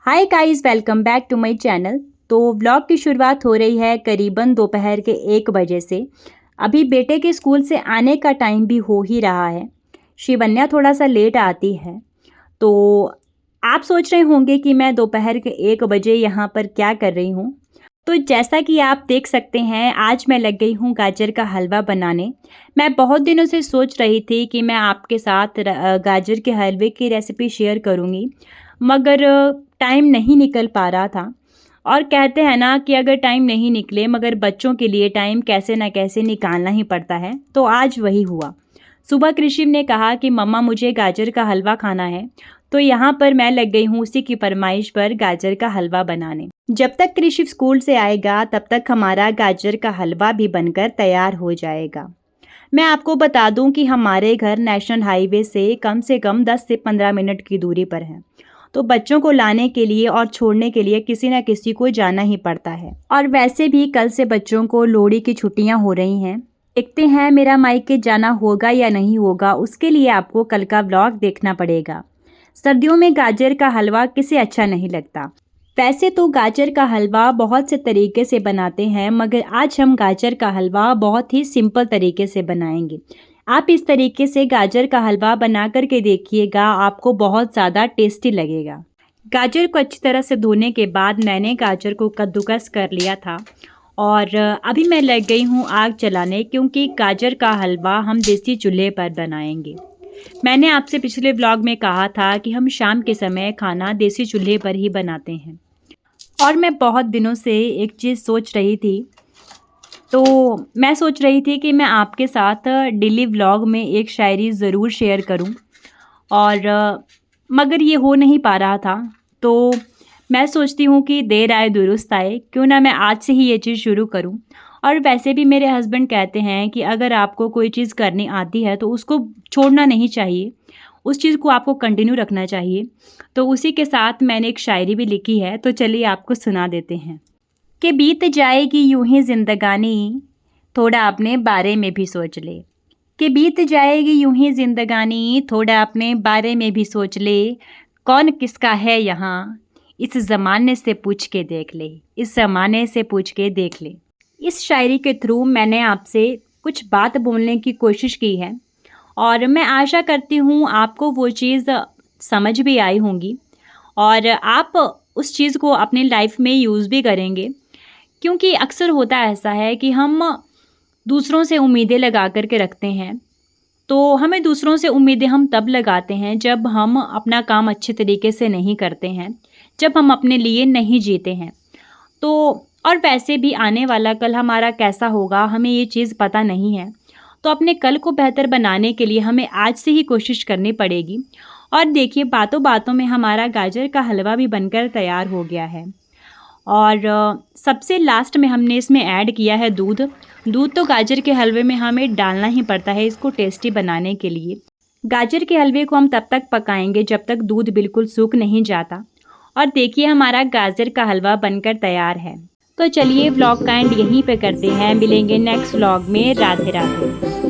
Hi guys, welcome back to my channel. तो vlog की शुरुआत हो रही है करीबन दोपहर के 1 बजे से। अभी बेटे के स्कूल से आने का टाइम भी हो ही रहा है। शिवन्या थोड़ा सा लेट आती है। तो आप सोच रहे होंगे कि मैं दोपहर के 1 बजे यहाँ पर क्या कर रही हूँ। तो जैसा कि आप देख सकते हैं, आज मैं लग गई हूँ गाजर का हलवा बनाने। मैं बहुत दिनों से सोच रही थी कि मैं आपके साथ गाजर के हलवे की रेसिपी शेयर करूँगी, मगर टाइम नहीं निकल पा रहा था। और कहते हैं ना कि अगर टाइम नहीं निकले मगर बच्चों के लिए टाइम कैसे ना कैसे निकालना ही पड़ता है। तो आज वही हुआ। सुबह कृषिव ने कहा कि मम्मा मुझे गाजर का हलवा खाना है, तो यहाँ पर मैं लग गई हूँ उसी की फरमाइश पर गाजर का हलवा बनाने। जब तक कृषिव स्कूल से आएगा तब तक हमारा गाजर का हलवा भी बनकर तैयार हो जाएगा। मैं आपको बता दूं कि हमारे घर नेशनल हाईवे से कम 10 से 15 मिनट की दूरी पर है। तो बच्चों को लाने के लिए और छोड़ने के लिए किसी न किसी को जाना ही पड़ता है। और वैसे भी कल से बच्चों को लोहड़ी की छुट्टियां हो रही हैं। देखते हैं मेरा मायके जाना होगा या नहीं होगा, उसके लिए आपको कल का व्लॉग देखना पड़ेगा। सर्दियों में गाजर का हलवा किसे अच्छा नहीं लगता। वैसे तो गाजर का हलवा बहुत से तरीके से बनाते हैं, मगर आज हम गाजर का हलवा बहुत ही सिंपल तरीके से बनाएंगे। आप इस तरीके से गाजर का हलवा बना करके देखिएगा, आपको बहुत ज़्यादा टेस्टी लगेगा। गाजर को अच्छी तरह से धोने के बाद मैंने गाजर को कद्दूकस कर लिया था और अभी मैं लग गई हूँ आग जलाने, क्योंकि गाजर का हलवा हम देसी चूल्हे पर बनाएंगे। मैंने आपसे पिछले व्लॉग में कहा था कि हम शाम के समय खाना देसी चूल्हे पर ही बनाते हैं। और मैं बहुत दिनों से एक चीज़ सोच रही थी, तो मैं सोच रही थी कि मैं आपके साथ डेली व्लॉग में एक शायरी ज़रूर शेयर करूं, और मगर ये हो नहीं पा रहा था। तो मैं सोचती हूँ कि देर आए दुरुस्त आए, क्यों ना मैं आज से ही ये चीज़ शुरू करूँ। और वैसे भी मेरे हस्बैंड कहते हैं कि अगर आपको कोई चीज़ करनी आती है तो उसको छोड़ना नहीं चाहिए, उस चीज़ को आपको कंटिन्यू रखना चाहिए। तो उसी के साथ मैंने एक शायरी भी लिखी है, तो चलिए आपको सुना देते हैं। कि बीत जाएगी यूं ही जिंदगानी, थोड़ा अपने बारे में भी सोच ले। कि बीत जाएगी यूं ही जिंदगानी, थोड़ा अपने बारे में भी सोच ले। कौन किसका है यहाँ, इस ज़माने से पूछ के देख ले, इस ज़माने से पूछ के देख ले। इस शायरी के थ्रू मैंने आपसे कुछ बात बोलने की कोशिश की है, और मैं आशा करती हूँ आपको वो चीज़ समझ भी आई होंगी और आप उस चीज़ को अपनी लाइफ में यूज़ भी करेंगे। क्योंकि अक्सर होता ऐसा है कि हम दूसरों से उम्मीदें लगा कर के रखते हैं। तो हमें दूसरों से उम्मीदें हम तब लगाते हैं जब हम अपना काम अच्छे तरीके से नहीं करते हैं, जब हम अपने लिए नहीं जीते हैं। तो और वैसे भी आने वाला कल हमारा कैसा होगा हमें ये चीज़ पता नहीं है। तो अपने कल को बेहतर बनाने के लिए हमें आज से ही कोशिश करनी पड़ेगी। और देखिए, बातों बातों में हमारा गाजर का हलवा भी बनकर तैयार हो गया है। और सबसे लास्ट में हमने इसमें ऐड किया है दूध। दूध तो गाजर के हलवे में हमें डालना ही पड़ता है इसको टेस्टी बनाने के लिए। गाजर के हलवे को हम तब तक पकाएंगे जब तक दूध बिल्कुल सूख नहीं जाता। और देखिए, हमारा गाजर का हलवा बनकर तैयार है। तो चलिए व्लॉग का एंड यहीं पे करते हैं, मिलेंगे नेक्स्ट व्लॉग में। राधे राधे।